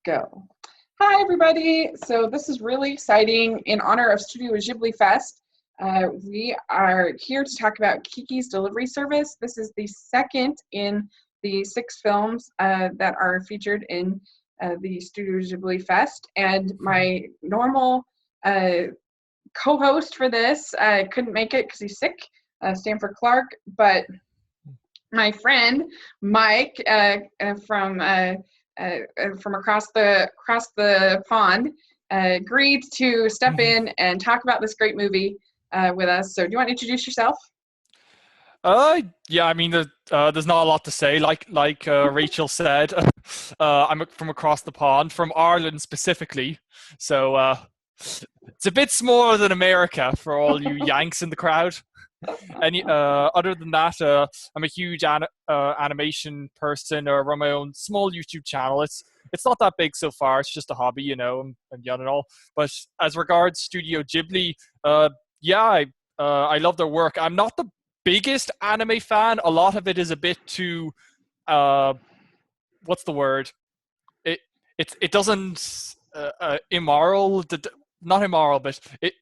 Go. Hi, everybody. So this is really exciting. In honor of Studio Ghibli Fest, we are here to talk about Kiki's delivery service. This is the second in the 6 films that are featured in the Studio Ghibli Fest. And my normal co-host for this couldn't make it because he's sick, Stanford Clark, but my friend Mike from across the pond agreed to step in and talk about this great movie with us. So do you want to introduce yourself? Yeah, I mean, there's not a lot to say. Like Rachel said, I'm from across the pond, from Ireland specifically. So it's a bit smaller than America for all you Yanks in the crowd. Other than that, I'm a huge animation person. I run my own small YouTube channel. It's not that big so far. It's just a hobby, I'm young and all. But as regards Studio Ghibli, yeah, I love their work. I'm not the biggest anime fan. A lot of it is a bit too, what's the word? It doesn't immoral. Not immoral, but it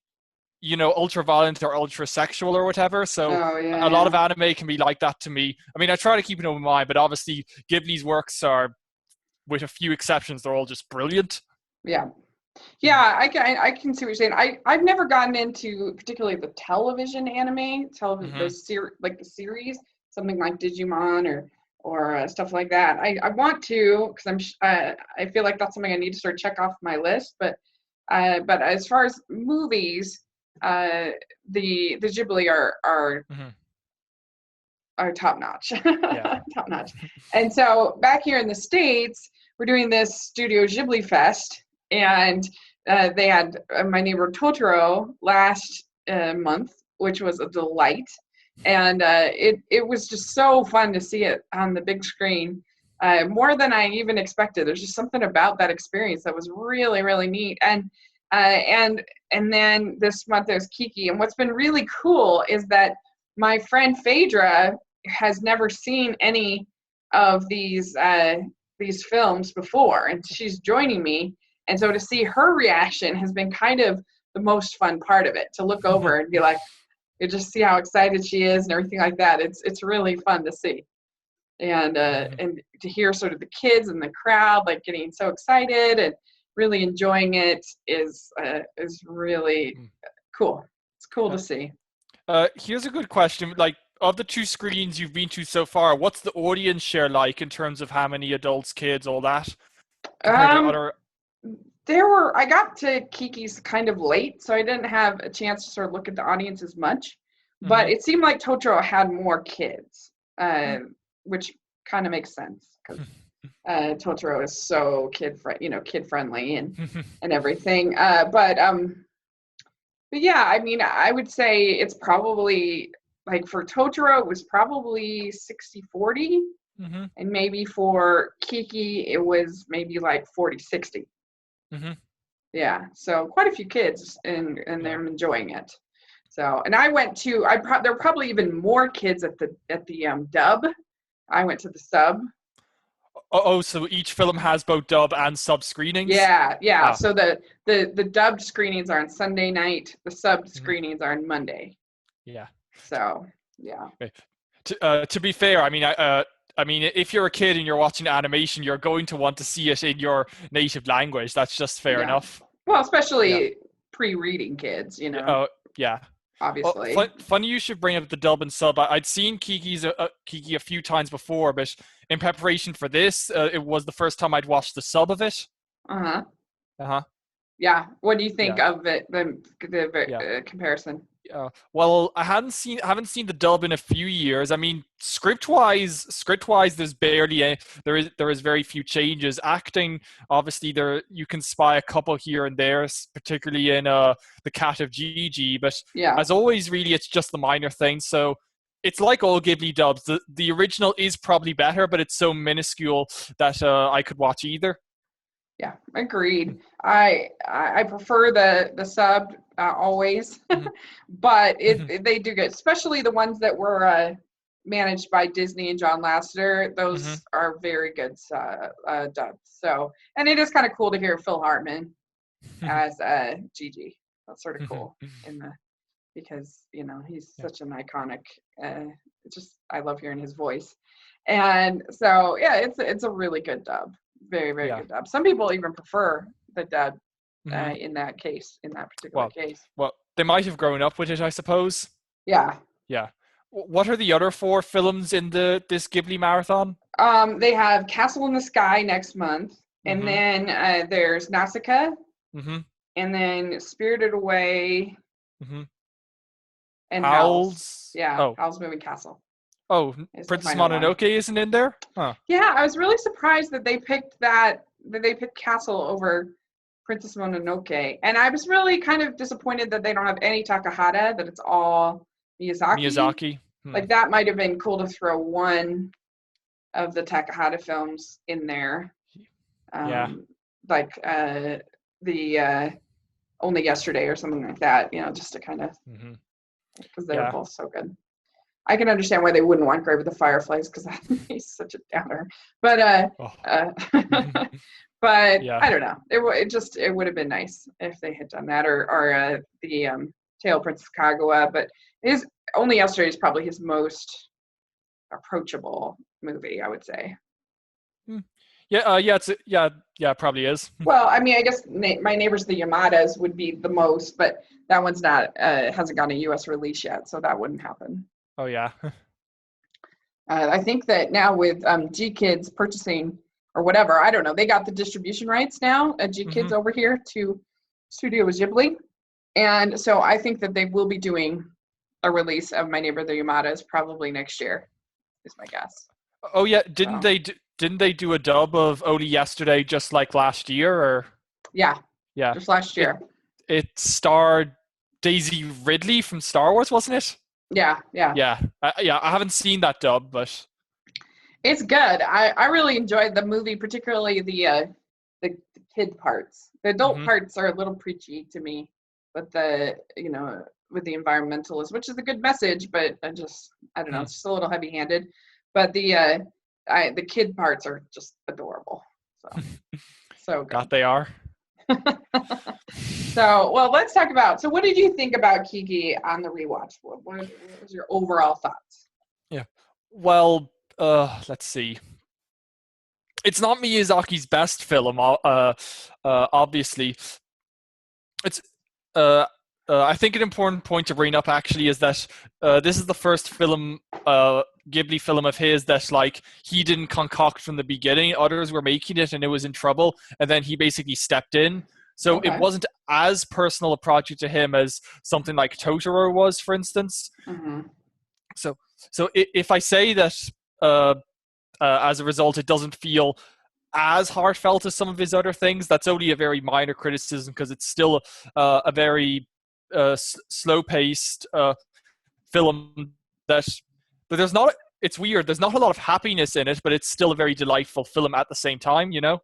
ultra violent or ultra sexual or whatever. So a lot of anime can be like that to me. I mean, I try to keep an open mind, but obviously Ghibli's works are, with a few exceptions, they're all just brilliant. Yeah, I can see what you're saying. I've never gotten into particularly the television anime, like the series, something like Digimon or stuff like that. I want to, because I feel like that's something I need to sort of check off my list. But as far as movies, the Ghibli are top notch, top notch. And so back here in the States, we're doing this Studio Ghibli Fest, and they had My Neighbor Totoro last month, which was a delight, and it was just so fun to see it on the big screen, more than I even expected. There's just something about that experience that was really, really neat. And then this month there's Kiki. And what's been really cool is that my friend Phaedra has never seen any of these films before, and she's joining me. And so to see her reaction has been kind of the most fun part of it, to look over and be like, you just see how excited she is and everything like that. It's really fun to see. And to hear sort of the kids and the crowd like getting so excited and really enjoying it is really cool. It's cool to see. Here's a good question. Like, of the 2 screens you've been to so far, what's the audience share like in terms of how many adults, kids, all that, compared to other? I got to Kiki's kind of late, so I didn't have a chance to sort of look at the audience as much. But it seemed like Totoro had more kids, which kind of makes sense because Totoro is so kid friendly and everything. But yeah, I mean, I would say it's probably, like, for Totoro, it was probably 60-40, and maybe for Kiki, it was maybe like 40-60. Yeah, so quite a few kids, and they're enjoying it. So, and I went to, there were probably even more kids at the dub. I went to the sub. Oh, so each film has both dub and sub screenings? Yeah. Ah. So the dubbed screenings are on Sunday night. The sub screenings are on Monday. Yeah. So, yeah. To be fair, I mean, if you're a kid and you're watching animation, you're going to want to see it in your native language. That's just fair enough. Well, especially pre-reading kids, Oh, yeah. Obviously. Funny you should bring up the dub and sub. I'd seen Kiki a few times before, but in preparation for this, it was the first time I'd watched the sub of it. Yeah. What do you think of it? The comparison? Well, I haven't seen the dub in a few years. I mean, script-wise, there's barely there is very few changes. Acting, obviously, you can spy a couple here and there, particularly in the Cat of Gigi. But as always, really, it's just the minor things. So it's like all Ghibli dubs. The original is probably better, but it's so minuscule that I could watch either. Yeah, agreed. I prefer the sub always, but they do good, especially the ones that were managed by Disney and John Lasseter. Those Mm-hmm. are very good dubs. So, and it is kind of cool to hear Phil Hartman as Gigi. That's sort of cool because he's such an iconic. I love hearing his voice, and so yeah, it's a really good dub. Very, very good dub. Some people even prefer the dub in that particular case. Well, they might have grown up with it, I suppose. Yeah. Yeah. What are the other 4 films in this Ghibli marathon? They have Castle in the Sky next month, and then there's Nausicaa, and then Spirited Away, and Howl's. Yeah, Howl's Moving Castle. Oh, Princess Mononoke isn't in there? Huh. Yeah, I was really surprised that they picked Castle over Princess Mononoke. And I was really kind of disappointed that they don't have any Takahata, that it's all Miyazaki. Like, that might have been cool to throw one of the Takahata films in there. Like the Only Yesterday or something like that, just to kind of, because they're both so good. I can understand why they wouldn't want Grave of the Fireflies, because he's such a downer. But but I don't know. It would have been nice if they had done that, or the Tale of Princess Kaguya. But Only Yesterday is probably his most approachable movie, I would say. It probably is. Well, I mean, I guess My Neighbors the Yamadas would be the most, but that one's not hasn't gotten a U.S. release yet, so that wouldn't happen. Oh yeah. I think that now with G-Kids purchasing or whatever, I don't know, they got the distribution rights now at G-Kids over here to Studio Ghibli, and so I think that they will be doing a release of My Neighbor the Yamadas probably next year, is my guess. Oh yeah, didn't they do a dub of Only Yesterday just like last year? Or yeah, just last year. It starred Daisy Ridley from Star Wars, wasn't it? Yeah. I haven't seen that dub, but it's good. I really enjoyed the movie, particularly the kid parts. The adult parts are a little preachy to me, but with the environmentalists, which is a good message, but I don't know, it's just a little heavy-handed. But the kid parts are just adorable. So good. God, they are. So, well, let's talk about. So, what did you think about Kiki on the rewatch? What was your overall thoughts? Yeah. Well, let's see. It's not Miyazaki's best film. Obviously, it's. I think an important point to bring up actually is that this is the first film, Ghibli film of his that like he didn't concoct from the beginning. Others were making it and it was in trouble, and then he basically stepped in. So it wasn't as personal a project to him as something like Totoro was, for instance. So if I say that as a result, it doesn't feel as heartfelt as some of his other things, that's only a very minor criticism because it's still a very slow-paced film but there's not. It's weird. There's not a lot of happiness in it, but it's still a very delightful film at the same time. Yeah,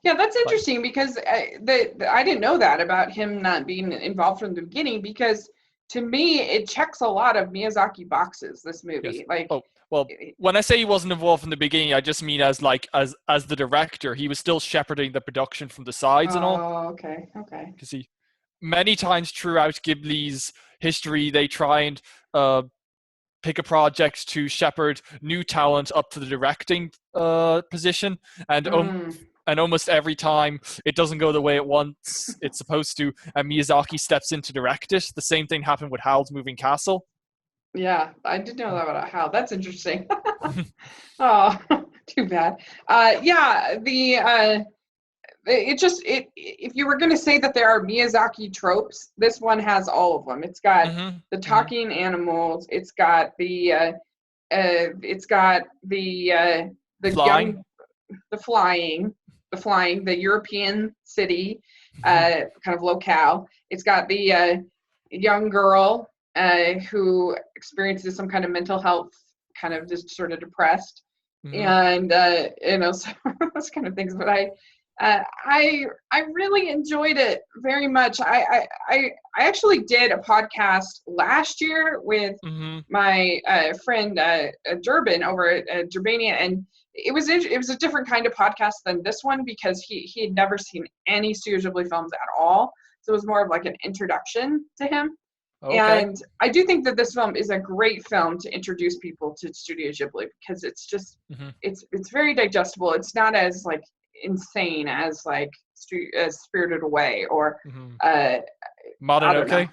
that's interesting because I didn't know that about him not being involved from the beginning. Because to me, it checks a lot of Miyazaki boxes. This movie, when I say he wasn't involved from the beginning, I just mean as the director, he was still shepherding the production from the sides and all. Oh, okay. Because many times throughout Ghibli's history, they try and pick a project to shepherd new talent up to the directing position, and almost every time it doesn't go the way it's supposed to, and Miyazaki steps in to direct it. The same thing happened with Howl's Moving Castle. Yeah, I did know that about Howl. That's interesting. Oh, too bad. If you were going to say that there are Miyazaki tropes, this one has all of them. It's got the talking animals. It's got the flying, the European city kind of locale. It's got the young girl who experiences some kind of mental health, kind of just sort of depressed, and so those kind of things. But I really enjoyed it very much. I actually did a podcast last year with Mm-hmm. my friend Durbin over at Durbania, and it was a different kind of podcast than this one because he had never seen any Studio Ghibli films at all, so it was more of like an introduction to him. Okay. And I do think that this film is a great film to introduce people to Studio Ghibli because it's just Mm-hmm. it's very digestible. It's not as like insane as like as Spirited Away or Mm-hmm. I don't know, Mononoke.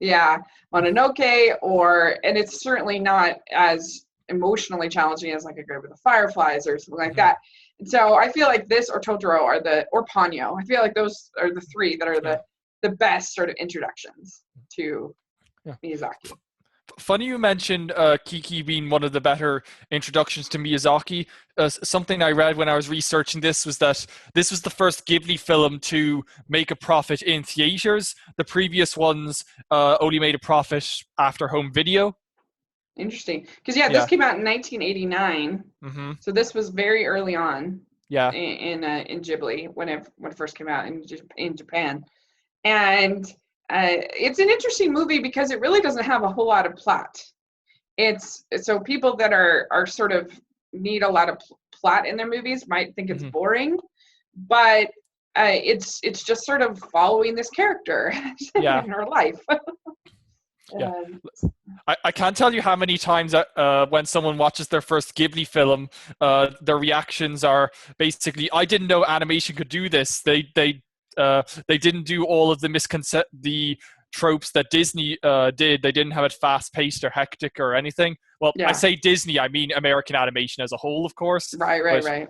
yeah, Mononoke, or and it's certainly not as emotionally challenging as like A Grave with the Fireflies or something like Mm-hmm. that. And so I feel like this or Totoro or Ponyo. I feel like those are the three that are Yeah. the best sort of introductions to Yeah. Miyazaki. Funny you mentioned Kiki being one of the better introductions to Miyazaki. Something I read when I was researching this was that this was the first Ghibli film to make a profit in theaters. The previous ones only made a profit after home video. Interesting, because yeah, this Yeah. came out in 1989, Mm-hmm. so this was very early on Yeah. in Ghibli when it first came out in Japan. And it's an interesting movie because it really doesn't have a whole lot of plot. It's so people that are sort of need a lot of plot in their movies might think it's Mm-hmm. boring, but it's just sort of following this character Yeah. in her life. Yeah. Um, I can't tell you how many times when someone watches their first Ghibli film, their reactions are basically, "I didn't know animation could do this. They didn't do all of the tropes that Disney did. They didn't have it fast paced or hectic or anything." Well, I yeah, say Disney, I mean American animation as a whole, of course. right, But right.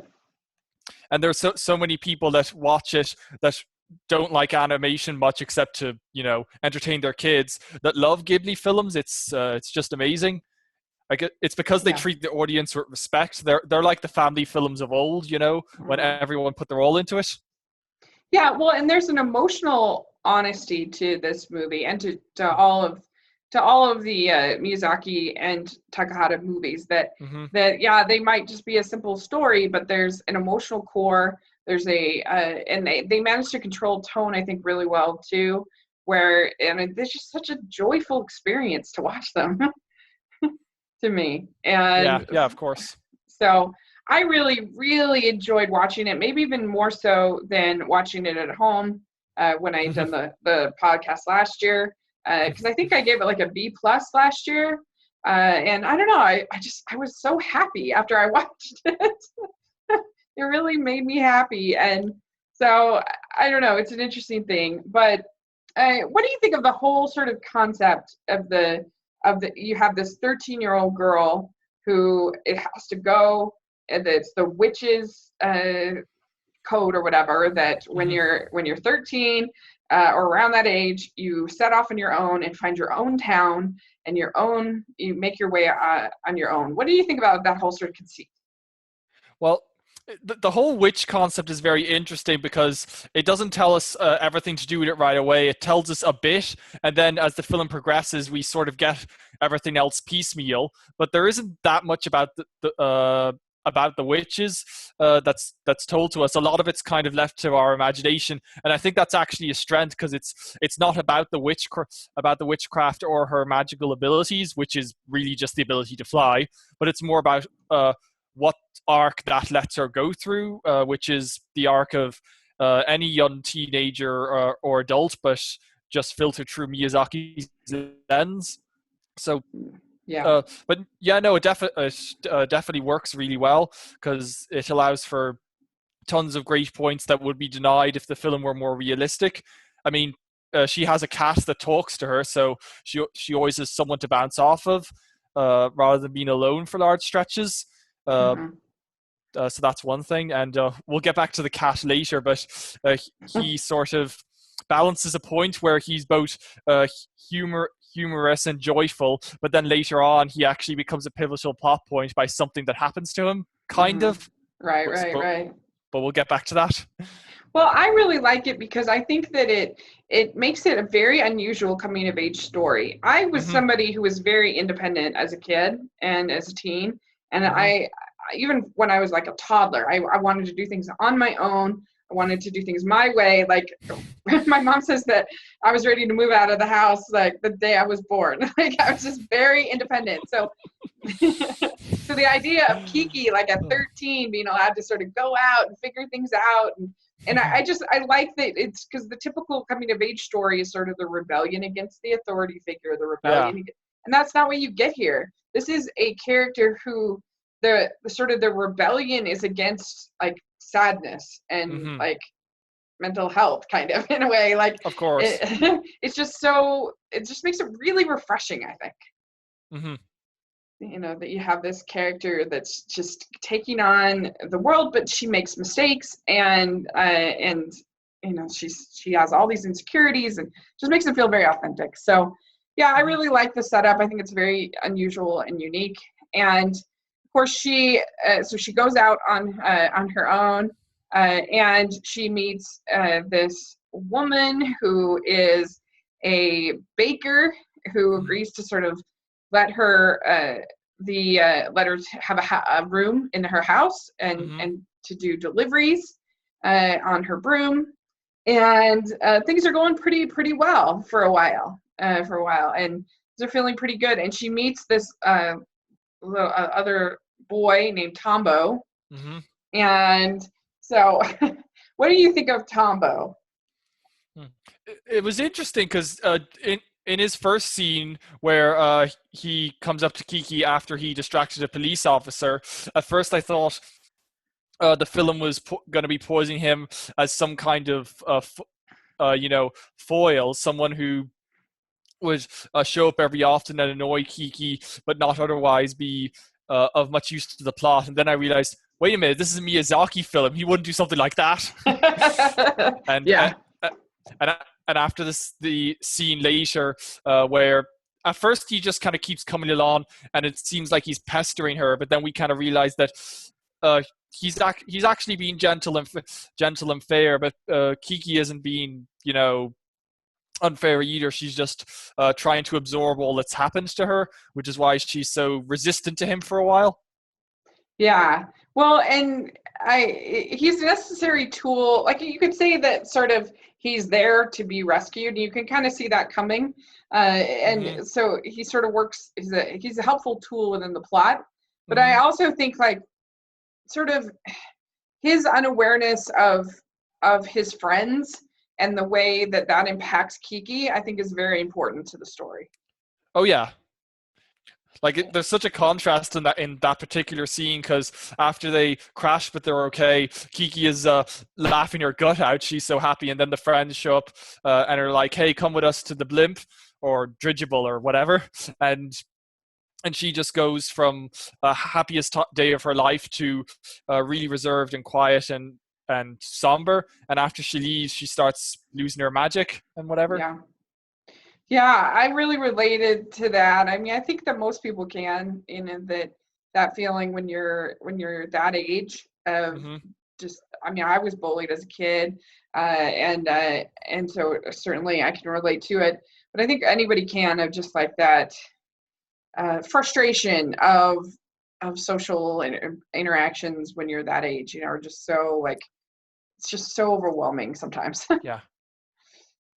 and there's so many people that watch it that don't like animation much except to entertain their kids that love Ghibli films. It's just amazing. Like it's because they Yeah. treat the audience with respect. They're like the family films of old, when Mhm. everyone put their all into it. Yeah, well, and there's an emotional honesty to this movie and to all of the Miyazaki and Takahata movies Mm-hmm. that yeah, they might just be a simple story, but there's an emotional core. There's and they managed to control tone, I think, really well too. And it's just such a joyful experience to watch them to me. Yeah, And yeah, of course. so I really, really enjoyed watching it, maybe even more so than watching it at home when I done the podcast last year. Because I think I gave it like a B plus last year. And I don't know, I was so happy after I watched it. It really made me happy. And so I don't know, it's an interesting thing. But what do you think of the whole sort of concept of the you have this 13-year-old girl who it has to go, and it's the witches code or whatever that when Mm-hmm. you're 13 or around that age, you set off on your own and find your own town and you make your way on your own. What do you think about that whole sort of conceit? Well, the whole witch concept is very interesting because it doesn't tell us everything to do with it right away. It tells us a bit, and then as the film progresses, we sort of get everything else piecemeal. But there isn't that much about the witches that's told to us. A lot of it's kind of left to our imagination, and I think that's actually a strength because it's not about the witchcraft or her magical abilities, which is really just the ability to fly, but it's more about what arc that lets her go through, which is the arc of any young teenager or adult, but just filtered through Miyazaki's lens. So, Yeah. but yeah, no, it definitely works really well because it allows for tons of great points that would be denied if the film were more realistic. I mean, she has a cat that talks to her, so she always has someone to bounce off of, rather than being alone for large stretches. Uh, Mhm. so that's one thing, and we'll get back to the cat later. But he sort of balances a point where he's both humorous and joyful, but then later on he actually becomes a pivotal plot point by something that happens to him, kind Mhm. of. Right, But, right, but, right. but we'll get back to that. Well, I really like it because I think that it makes it a very unusual coming of age story. I was Mm-hmm, somebody who was very independent as a kid and as a teen, and mm-hmm, I even when I was like a toddler, I wanted to do things on my own. wanted to do things my way. Like my mom says that I was ready to move out of the house like the day I was born. Like I was just very independent. So so the idea of Kiki like at 13 being allowed to sort of go out and figure things out, and I like that it's because the typical coming of age story is sort of the rebellion against the authority figure, the rebellion, and that's not what you get here. This is a character who the sort of the rebellion is against like sadness and like mental health kind of in a way, like of course it's just so it just makes it really refreshing, I think. That you have this character that's just taking on the world, but she makes mistakes, and she has all these insecurities, and just makes it feel very authentic. So yeah, I really like the setup. I think it's very unusual and unique. And of course she goes out on her own, and she meets this woman who is a baker who agrees to sort of let her have a room in her house and to do deliveries on her broom, and things are going pretty well for a while, and they're feeling pretty good. And she meets this other boy named Tombo, and so what do you think of Tombo? It was interesting because in his first scene where he comes up to Kiki after he distracted a police officer, at first I thought the film was going to be posing him as some kind of foil, someone who would show up every often and annoy Kiki, but not otherwise be of much use to the plot. And then I realized, wait a minute, this is a Miyazaki film. He wouldn't do something like that. And yeah. And after the scene later, where at first he just kind of keeps coming along, and it seems like he's pestering her, but then we kind of realize that he's actually being gentle and fair. But Kiki isn't being, unfair either. She's just trying to absorb all that's happened to her, which is why she's so resistant to him for a while. Yeah. Well, and he's a necessary tool. Like you could say that sort of he's there to be rescued, and you can kind of see that coming. And so he sort of works, he's a helpful tool within the plot. But I also think like sort of his unawareness of his friends and the way that impacts Kiki, I think is very important to the story. Oh yeah. Like there's such a contrast in that particular scene, because after they crash but they're okay, Kiki is laughing her gut out. She's so happy, and then the friends show up and are like, "Hey, come with us to the blimp or dirigible or whatever," and she just goes from happiest day of her life to really reserved and quiet and somber. And after she leaves, she starts losing her magic and whatever. Yeah, I really related to that. I mean, I think that most people can, that feeling when you're that age of just. I mean, I was bullied as a kid, and so certainly I can relate to it. But I think anybody can, of just like that frustration of social interactions when you're that age. Are just so like it's just so overwhelming sometimes. Yeah.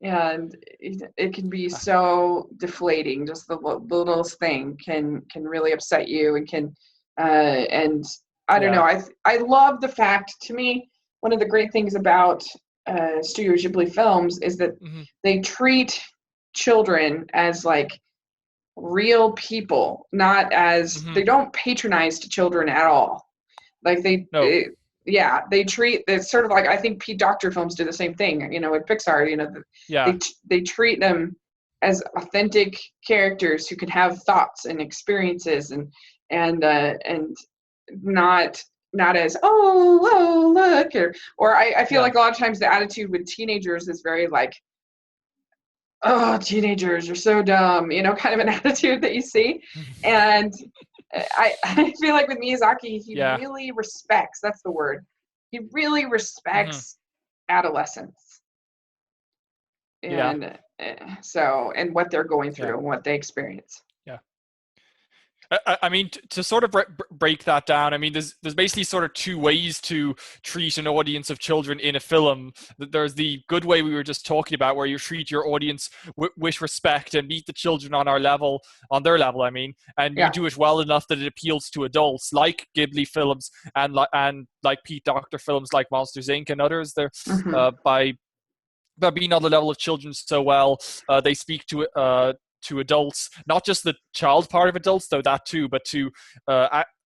And it can be so deflating. Just the littlest thing can really upset you, and can and I don't know. I love the fact, to me, one of the great things about Studio Ghibli films is that they treat children as like real people, not as they don't patronize to children at all. Like they treat it's sort of like, I think Pete Docter films do the same thing, with Pixar, they treat them as authentic characters who can have thoughts and experiences and not as, oh look, or I feel like a lot of times the attitude with teenagers is very like, oh, teenagers are so dumb, kind of an attitude that you see. And I feel like with Miyazaki, he really respects, that's the word, he really respects adolescence. And so, and what they're going through and what they experience. Yeah. I mean, to sort of break that down, I mean, there's basically sort of two ways to treat an audience of children in a film. There's the good way we were just talking about, where you treat your audience with respect and meet the children on on their level. I mean, and you Yeah. do it well enough that it appeals to adults, like Ghibli films and like Pete Docter films, like Monsters Inc. and others. They're Hmm. by being on the level of children so well, they speak to adults, not just the child part of adults, though that too, but to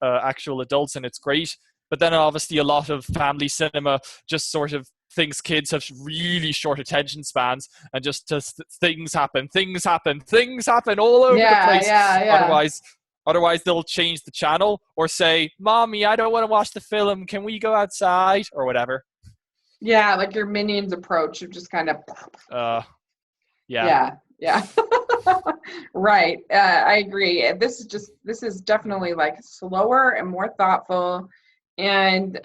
actual adults, and it's great. But then obviously a lot of family cinema just sort of thinks kids have really short attention spans, and just things happen, things happen all over the Yeah, place. yeah, yeah. Otherwise, they'll change the channel or say, "Mommy, I don't want to watch the film. Can we go outside?" or whatever. Yeah, like your Minions approach of just kind of, Uh, yeah. yeah, yeah. Right. I agree. And this is definitely like slower and more thoughtful, and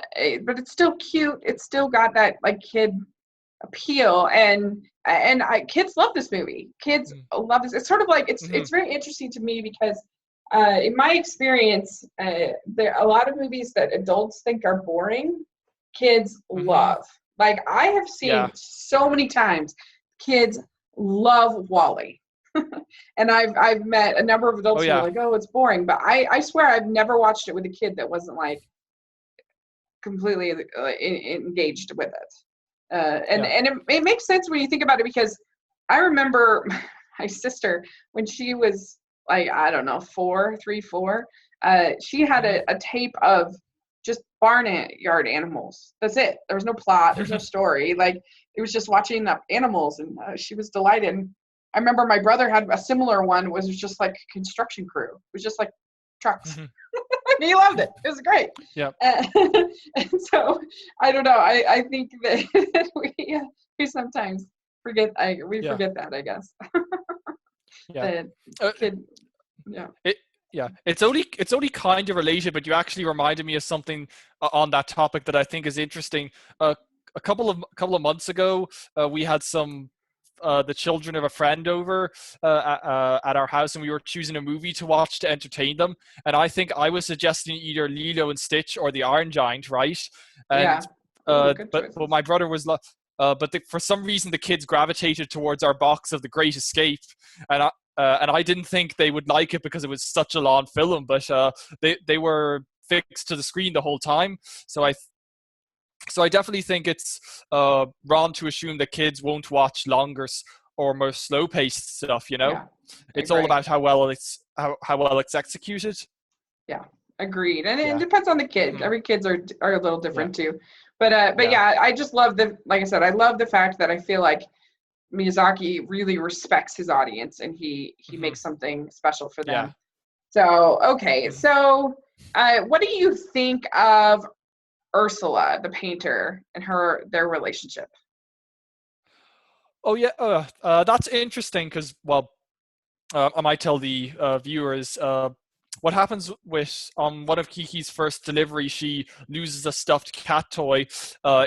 but it's still cute. It's still got that like kid appeal, and kids love this movie. Kids love this. It's sort of like Mm-hmm. it's very interesting to me because in my experience, there are a lot of movies that adults think are boring, kids Mm-hmm. love. Like I have Yeah. seen so many times, kids love Wally. And I've met a number of Oh adults who are yeah. like, oh, it's boring. But I swear I've never watched it with a kid that wasn't like completely engaged with it. And Yeah. it makes sense when you think about it, because I remember my sister when she was like, I don't know, 4. She had Mm-hmm. a tape of just barnyard animals. That's it. There was no plot. There's no story. Like it was just watching the animals, and she was delighted. And I remember my brother had a similar one. Was just like construction crew. It was just like trucks. Mm-hmm. He loved it. It was great. Yeah. Uh, and so I don't know. I think that we sometimes we Yeah. forget that, I guess. Yeah. That Uh, kid, yeah. it, yeah. It's only kind of related, but you actually reminded me of something on that topic that I think is interesting. A couple of months ago, we had the children of a friend over at our house, and we were choosing a movie to watch to entertain them. And I think I was suggesting either Lilo and Stitch or The Iron Giant, right? And Yeah. Ooh, good but choices. my brother was for some reason the kids gravitated towards our box of The Great Escape, and I didn't think they would like it because it was such a long film, but they were fixed to the screen the whole time. So I definitely think it's wrong to assume that kids won't watch longer or more slow-paced stuff. Yeah. It's all Agree. about how well it's executed. Yeah. Agreed. And it Yeah. depends on the kid. Hmm. Every kids are a little Yeah. different too. But Yeah. yeah, I just love like I said, I love the fact that I feel like Miyazaki really respects his audience, and he Hmm. makes something special for Yeah. them. So, okay. Hmm. So, what do you think of Ursula, the painter, and their relationship? Oh yeah. That's interesting because, well, I might tell the viewers what happens with on one of Kiki's first deliveries. She loses a stuffed cat toy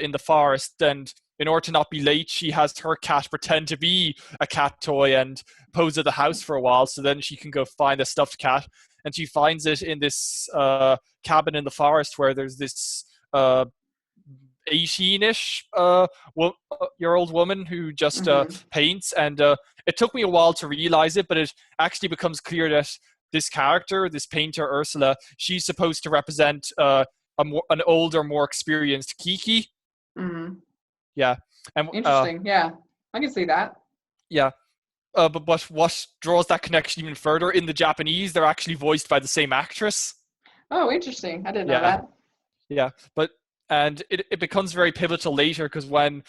in the forest, and in order to not be late, she has her cat pretend to be a cat toy and pose at the house for a while, so then she can go find the stuffed cat. And she finds it in this cabin in the forest where there's this 18-ish year old woman who just Mm-hmm. paints, and it took me a while to realize it, but it actually becomes clear that this character, this painter Ursula, she's supposed to represent an older, more experienced Kiki. Mm-hmm. Yeah. And Interesting. Yeah, I can see that. yeah. But what draws that connection even further, in the Japanese, they're actually voiced by the same actress. Oh, interesting. I didn't know Yeah. that. Yeah, but and it becomes very pivotal later, because when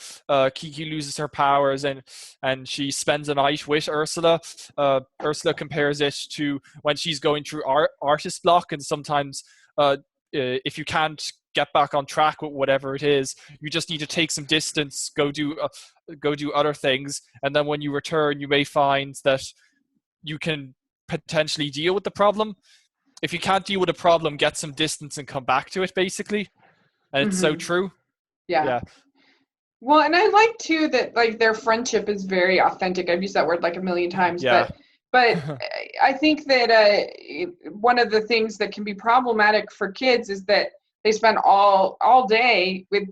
Kiki loses her powers and she spends a night with Ursula, Ursula compares it to when she's going through artist block, and sometimes if you can't get back on track with whatever it is, you just need to take some distance, go do other things, and then when you return, you may find that you can potentially deal with the problem. If you can't deal with a problem, get some distance and come back to it, basically. And it's so Mm-hmm. true. Yeah. Yeah. Well, and I like too that like their friendship is very authentic. I've used that word like a million times, Yeah. but But I think that one of the things that can be problematic for kids is that they spend all day with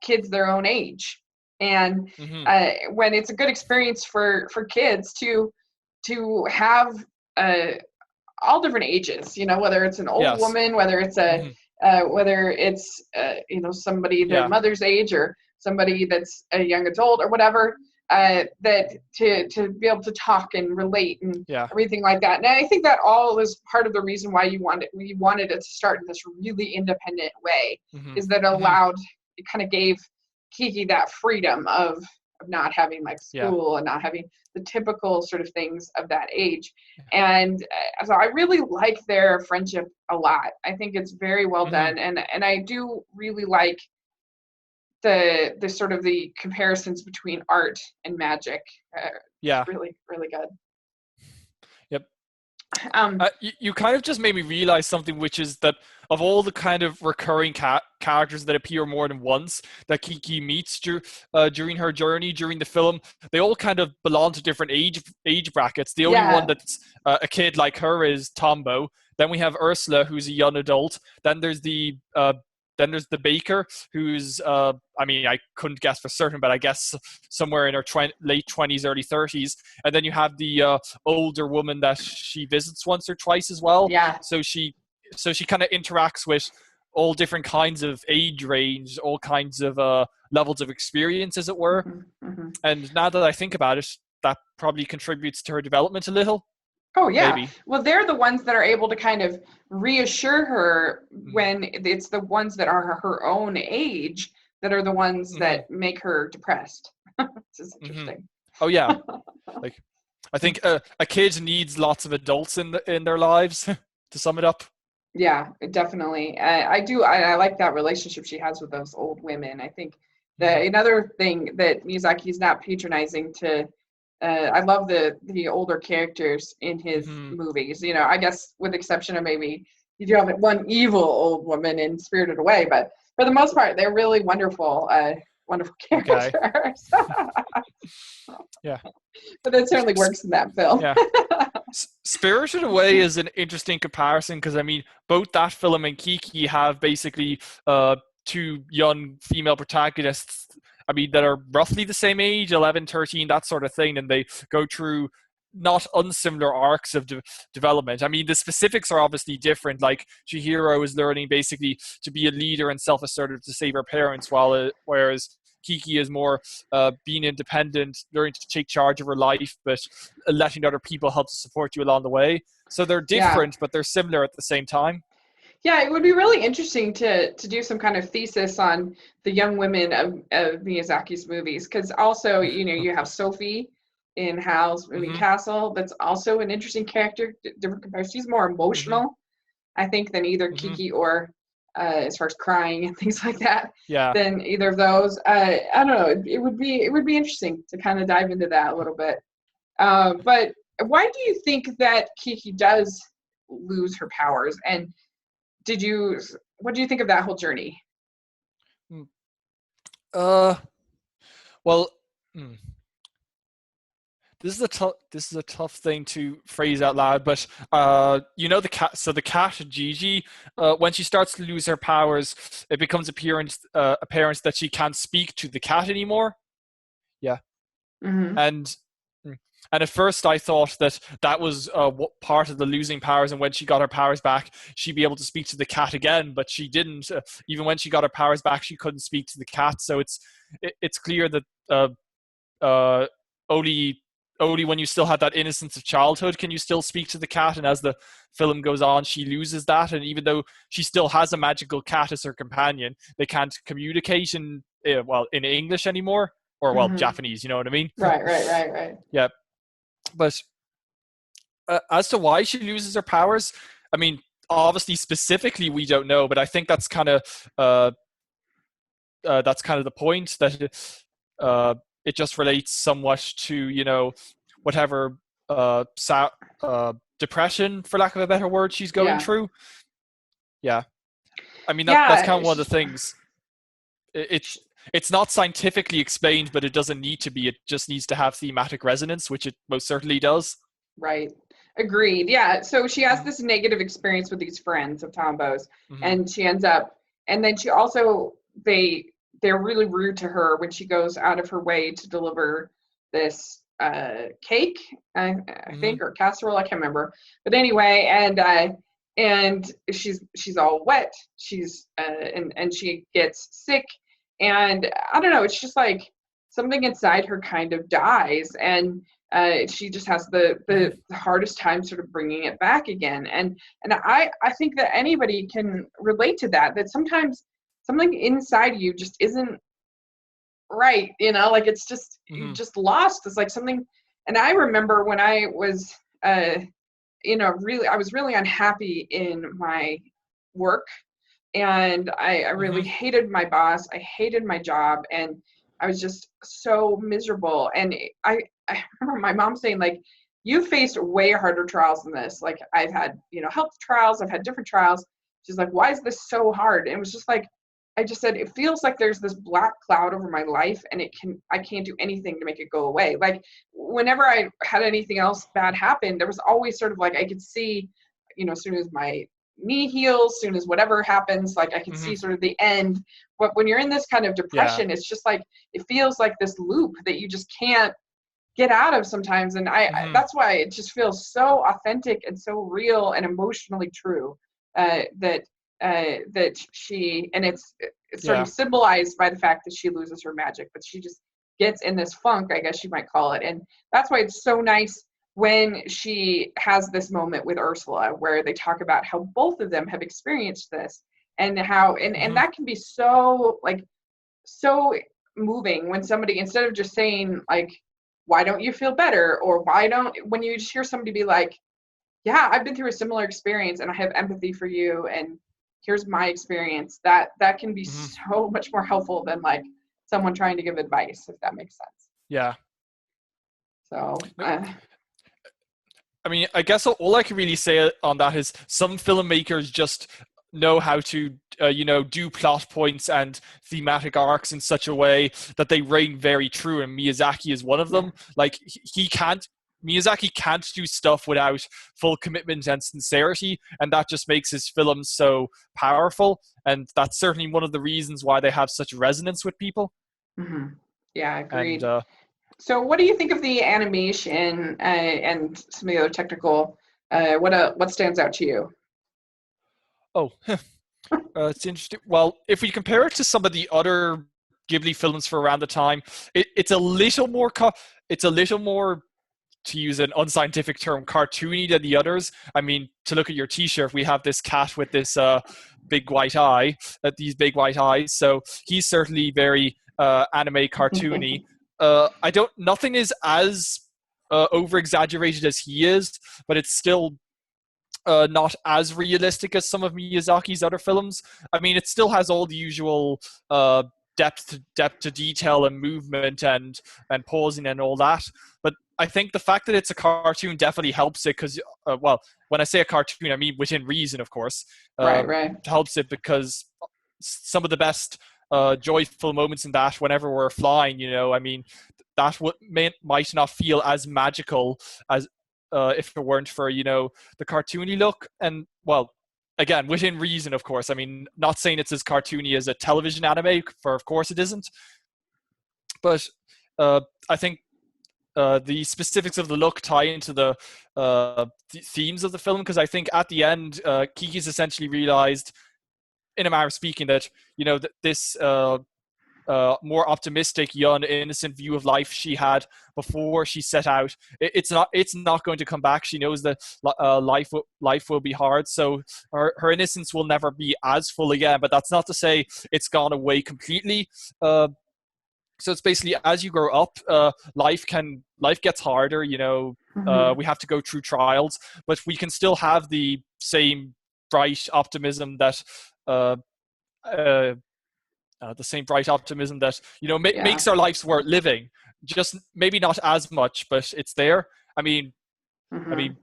kids their own age, and Hmm. when it's a good experience for kids to have all different ages, whether it's an old Yes. woman, whether it's Hmm. somebody their Yeah. mother's age, or somebody that's a young adult or whatever, that to be able to talk and relate and Yeah. everything like that. And I think that all is part of the reason why we wanted it to start in this really independent way, Hmm. is that Hmm. it kind of gave Kiki that freedom of not having like Yeah. school and not having the typical sort of things of that age. And so I really like their friendship a lot. I think it's very well Hmm. done, and I do really like the sort of the comparisons between art and magic. It's Yeah. really really good. Yep. Um, You kind of just made me realize something, which is that of all the kind of recurring characters that appear more than once that Kiki meets during her journey during the film, they all kind of belong to different age brackets. The only one yeah, that's a kid like her is Tombo. Then we have Ursula, who's a young adult. Then there's the baker, who's I mean, I couldn't guess for certain, but I guess somewhere in her late 20s, early 30s. And then you have the older woman that she visits once or twice as well. yeah. So she kind of interacts with all different kinds of age range, all kinds of levels of experience, as it were. Hmm, hmm. And now that I think about it, that probably contributes to her development a little, Oh yeah. maybe. Well, they're the ones that are able to kind of reassure her when it's the ones that are her own age that are the ones Mm-hmm. that make her depressed. This is Mm-hmm. interesting. Oh yeah, like I think a kid needs lots of adults in their lives. To sum it up. Yeah, definitely. I do. I like that relationship she has with those old women. I think Mm-hmm. that another thing that Miyazaki is not patronizing to. I love the older characters in his Mm-hmm. movies. I guess with the exception of maybe you do have one evil old woman in Spirited Away, but for the most part, they're really wonderful, wonderful characters. Okay. Yeah. But it certainly works in that film. Yeah. Spirited Away is an interesting comparison because I mean, both that film and Kiki have basically two young female protagonists. I mean, that are roughly the same age, 11, 13, that sort of thing, and they go through not unsimilar arcs of development. I mean, the specifics are obviously different. Like Chihiro is learning basically to be a leader and self-assertive to save her parents, whereas Kiki is more being independent, learning to take charge of her life, but letting other people help to support you along the way. So they're Yeah. different, but they're similar at the same time. Yeah, it would be really interesting to do some kind of thesis on the young women of Miyazaki's movies, because also you have Sophie in Howl's Moving Mm-hmm. Castle. That's also an interesting character. Different comparison. She's more Mm-hmm. emotional, I think, than either Mm-hmm. Kiki or as far as crying and things like that. Yeah. Than either of those. I don't know. It would be interesting to kind of dive into that a little bit. But why do you think that Kiki does lose her powers? And did you what do you think of that whole journey? Uh. Well. Hmm. This is a tough thing to phrase out loud, but the cat. So the cat Gigi, when she starts to lose her powers, it becomes apparent that she can't speak to the cat anymore. Yeah, Hmm. and and at first I thought that was what part of the losing powers, and when she got her powers back, she'd be able to speak to the cat again, but she didn't. Even when she got her powers back, she couldn't speak to the cat. So it's clear that uh, only only when you still have that innocence of childhood can you still speak to the cat. And as the film goes on, she loses that, and even though she still has a magical cat as her companion, they can't communicate in English anymore, or Hmm. Japanese. You know what I mean? Right, right, right, right. Yeah, but as to why she loses her powers, I mean, obviously specifically we don't know, but I think uh, that's kind of the point, that it just relates somewhat to whatever depression, for lack of a better word, she's going Yeah. through. Yeah, I mean that's kind Yeah. of one of the things. It's not scientifically explained, but it doesn't need to be. It just needs to have thematic resonance, which it most certainly does. Right. Agreed. Yeah. So she has this negative experience with these friends of Tombo's, Mm-hmm. and she ends up, and then she also, they're really rude to her when she goes out of her way to deliver this cake, I Mm-hmm. think, or casserole, I can't remember. But anyway, and she's all wet. She's and she gets sick, and I don't know. It's just like something inside her kind of dies, and she just has Mm-hmm. the hardest time sort of bringing it back again. And I think that anybody can relate to that. That sometimes something inside you just isn't right. Like it's just you're Mm-hmm. just lost. It's like something. And I remember when I was really I was really unhappy in my work, and I really Mm-hmm. hated my boss. I hated my job, and I was just so miserable. And I remember my mom saying, like, you faced way harder trials than this. Like, I've had, health trials, I've had different trials. She's like, why is this so hard? And it was just like, I just said, it feels like there's this black cloud over my life, and I can't do anything to make it go away. Like, whenever I had anything else bad happen, there was always sort of like, I could see, as soon as my knee heals, soon as whatever happens, like I can Mm-hmm. see sort of the end. But when you're in this kind of Yeah. depression, it's just like it feels like this loop that you just can't get out of sometimes. And Mm-hmm. that's why it just feels so authentic and so real and emotionally true, that that she, and it's sort of Yeah. symbolized by the fact that she loses her magic, but she just gets in this funk, I guess you might call it. And that's why it's so nice when she has this moment with Ursula where they talk about how both of them have experienced this, and how and Mm-hmm. that can be so, like, so moving when somebody, instead of just saying, like, why don't you feel better, or why don't, when you just hear somebody be like, yeah, I've been through a similar experience and I have empathy for you, and here's my experience, that can be Mm-hmm. so much more helpful than like someone trying to give advice, if that makes sense. Yeah. So No, I mean, I guess all I can really say on that is some filmmakers just know how to, do plot points and thematic arcs in such a way that they reign very true. And Miyazaki is one of yeah. them. Like Miyazaki can't do stuff without full commitment and sincerity, and that just makes his films so powerful. And that's certainly one of the reasons why they have such resonance with people. Hmm. Yeah, And agreed. So what do you think of the animation, and some of the other technical, what stands out to you? oh, it's interesting. Well, if we compare it to some of the other Ghibli films for around the time, it's a little more. It's a little more, to use an unscientific term, cartoony than the others. I mean, to look at your T-shirt, we have this cat with this big white eye, these big white eyes. So he's certainly very anime cartoony. I don't. Nothing is as over exaggerated as he is, but it's still not as realistic as some of Miyazaki's other films. I mean, it still has all the usual depth to detail and movement and pausing and all that. But I think the fact that it's a cartoon definitely helps it because, well, when I say a cartoon, I mean within reason, of course. Right, right. Helps it because some of the best joyful moments in that, whenever we're flying, I mean, that might not feel as magical as if it weren't for the cartoony look. And well, again, within reason, of course. I mean, not saying it's as cartoony as a television anime, for of course it isn't. But I think the specifics of the look tie into the themes of the film, because I think at the end, Kiki's essentially realized, in a manner of speaking, that this more optimistic, young, innocent view of life she had before she set out. It's not going to come back. She knows that life will be hard. So her innocence will never be as full again. But that's not to say it's gone away completely. So it's basically, as you grow up, life gets harder. Hmm. We have to go through trials, but we can still have the same bright optimism that. Uh, uh, the same bright optimism that Yeah. makes our lives worth living. Just maybe not as much, but it's there. I mean, I Hmm. mean,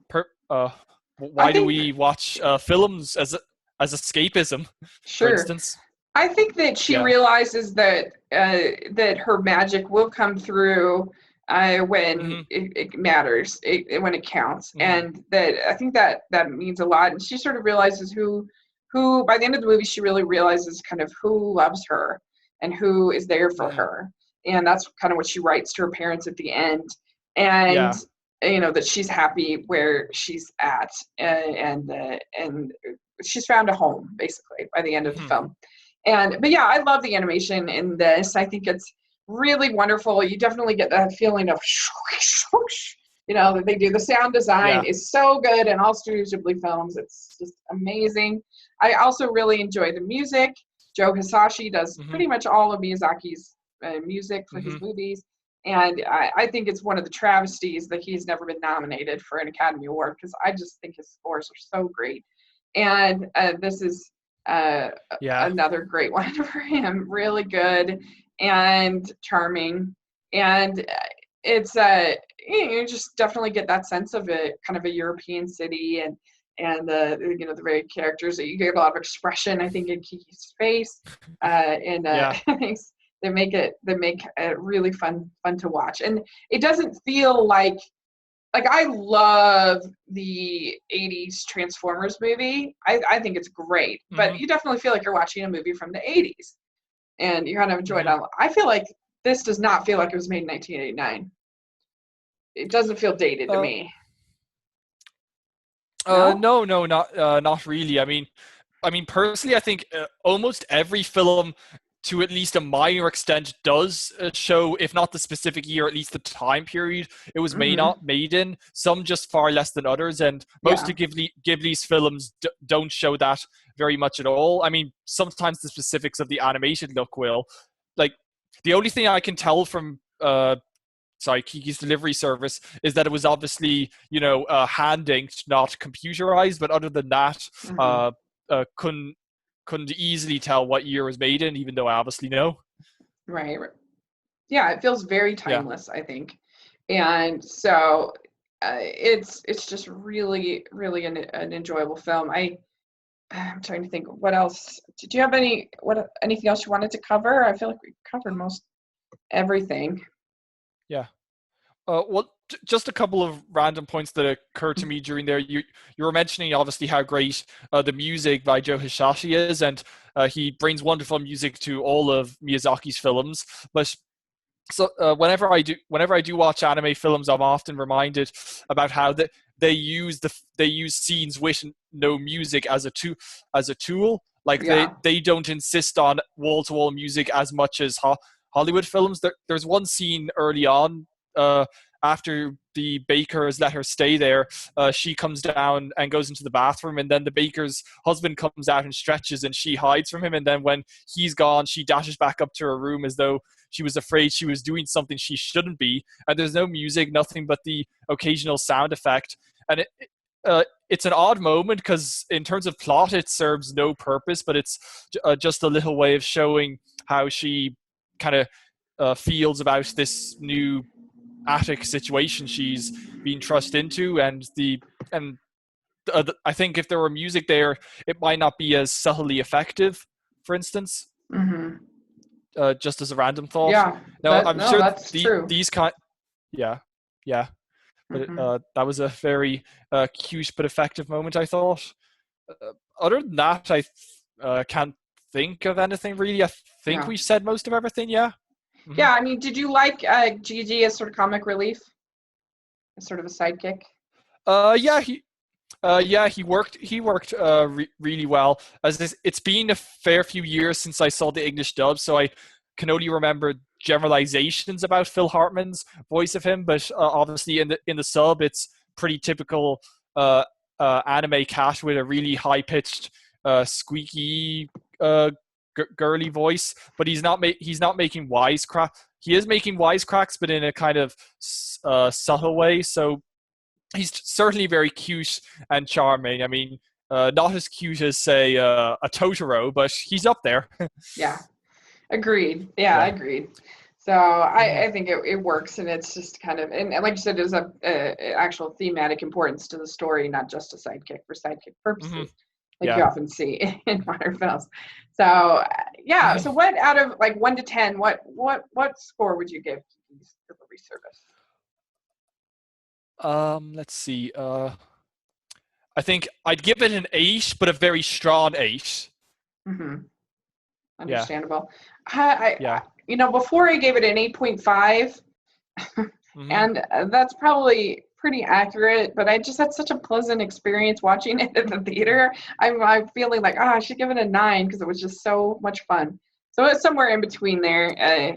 I why do think, we watch films as escapism, for sure. instance? I think that she Yeah. realizes that that her magic will come through, when Hmm. it matters, when it counts, Hmm. and that I think that means a lot. And she sort of realizes who by the end of the movie she really realizes kind of who loves her and who is there for Hmm. her, and that's kind of what she writes to her parents at the end, and Yeah. that she's happy where she's at, and she's found a home basically by the end of the Hmm. film. But yeah, I love the animation in this. I think it's really wonderful. You definitely get that feeling of that they do. The sound design Yeah. is so good in all Studio Ghibli films. It's just amazing. I also really enjoy the music. Joe Hisashi does Hmm. pretty much all of Miyazaki's music for his Hmm. movies. And I think it's one of the travesties that he's never been nominated for an Academy Award, because I just think his scores are so great. And this is uh, Yeah. another great one for him. Really good and charming. And it's you just definitely get that sense of it, kind of a European city, and the very characters that you get a lot of expression, I think, in Kiki's face, and Yeah. they make it really fun to watch. And it doesn't feel like I love the 80s Transformers movie. I think it's great, but Hmm. you definitely feel like you're watching a movie from the 80s, and you kind of enjoy it. Hmm. I feel like this does not feel like it was made in 1989. It doesn't feel dated to Uh, me. No? no, no, not really. I mean, personally, I think almost every film, to at least a minor extent, does show, if not the specific year, at least the time period it was Mm-hmm. made in. Some just far less than others, and most Yeah. of Ghibli's films don't show that very much at all. I mean, sometimes the specifics of the animated look will, like, the only thing I can tell from Kiki's delivery service is that it was obviously, hand inked, not computerized. But other than that, Mm-hmm. uh, couldn't easily tell what year it was made in, even though I obviously know. Right. Yeah, it feels very Yeah. timeless, I think. And so it's just really, really an enjoyable film. I'm trying to think what else. Did you have anything else you wanted to cover? I feel like we covered most everything. Yeah. Well, just a couple of random points that occurred to me during there. You were mentioning obviously how great the music by Joe Hisaishi is, and he brings wonderful music to all of Miyazaki's films. But whenever I do watch anime films, I'm often reminded about how they use scenes with no music as a tool. Like Yeah. they don't insist on wall to wall music as much as Hollywood films. There's one scene early on. Uh, After the baker has let her stay there, she comes down and goes into the bathroom, and then the baker's husband comes out and stretches, and she hides from him. And then when he's gone, she dashes back up to her room as though she was afraid she was doing something she shouldn't be. And there's no music, nothing but the occasional sound effect. And it's an odd moment because in terms of plot, it serves no purpose, but it's just a little way of showing how she kind of feels about this new attic situation she's being thrust into. And I think if there were music there, it might not be as subtly effective, for instance. Mm-hmm. Just as a random thought. Yeah. Now, I'm sure That's true. these kind, yeah, yeah, but Mm-hmm. that was a very cute but effective moment, I thought. Other than that, I can't think of anything really. I think Yeah. we said most of everything. Yeah. Hmm. Yeah. I mean, did you like Gigi as sort of comic relief, as sort of a sidekick? Yeah, he worked really well. As it's been a fair few years since I saw the English dub, so I can only remember generalizations about Phil Hartman's voice of him. But obviously, in the sub, it's pretty typical uh, anime cat with a really high pitched, squeaky, girly voice. But he's not making wisecrack. He is making wisecracks, but in a kind of subtle way. So he's certainly very cute and charming. I mean, not as cute as say a Totoro, but he's up there. Yeah. Agreed. Yeah, Yeah. agreed. So Hmm. I think it works, and it's just kind of, and like you said, there's a actual thematic importance to the story, not just a sidekick for sidekick Hmm. purposes, like you Yeah. often see in modern films. So yeah. Hmm. So what out of like 1 to 10, what score would you give Kiki's delivery service? Let's see. I think I'd give it an 8, but a very strong 8. Hmm. Yeah, Understandable. yeah. Before I gave it an 8.5, Hmm. and that's probably pretty accurate, but I just had such a pleasant experience watching it at the theater. I'm feeling like, I should give it a 9 because it was just so much fun. So it's somewhere in between there, Yeah.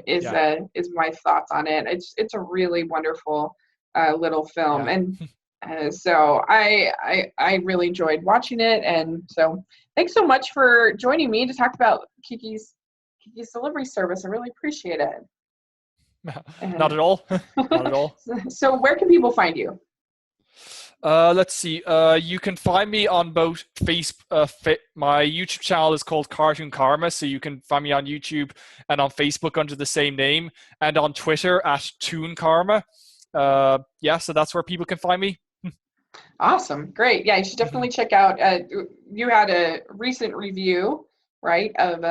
is my thoughts on it. It's a really wonderful little film, Yeah. and so I really enjoyed watching it. And so thanks so much for joining me to talk about Kiki's delivery service. I really appreciate it. Not at all. Not at all. So where can people find you? Let's see. You can find me on both my YouTube channel is called Cartoon Karma, so you can find me on YouTube and on Facebook under the same name, and on Twitter at Toon Karma. Yeah, so that's where people can find me. Awesome. Great. Yeah, you should definitely check out. You had a recent review, right, of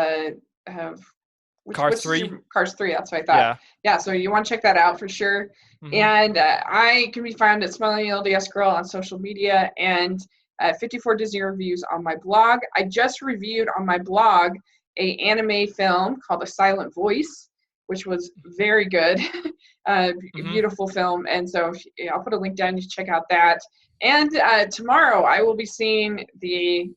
Cars which is 3. your Cars 3. That's what I thought. Yeah. Yeah, so you want to check that out for sure. Hmm. And I can be found at Smiling LDS Girl on social media, and 54 Disney reviews on my blog. I just reviewed on my blog a anime film called A Silent Voice, which was very good. Hmm. Beautiful film. And so I'll put a link down to check out that. And tomorrow I will be seeing the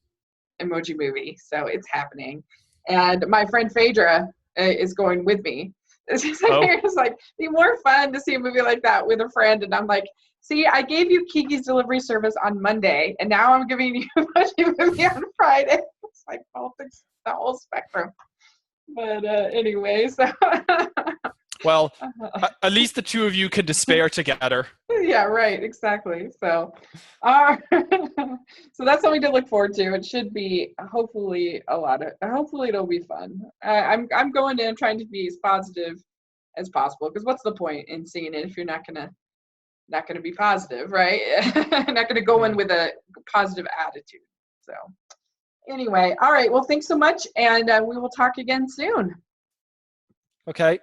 Emoji Movie, so it's happening. And my friend Phaedra is going with me. Oh. It's like, be more fun to see a movie like that with a friend. And I'm like, see, I gave you Kiki's delivery service on Monday, and now I'm giving you Emoji Movie on Friday. It's like the whole spectrum. But anyway, so Well, at least the two of you can despair together. yeah, right, exactly. So, uh, so that's something to look forward to. It should be hopefully hopefully it'll be fun. I'm going in trying to be as positive as possible, because what's the point in seeing it if you're not gonna be positive, right? Not gonna go in Mm. with a positive attitude. So anyway, all right. Well, thanks so much, and we will talk again soon. Okay.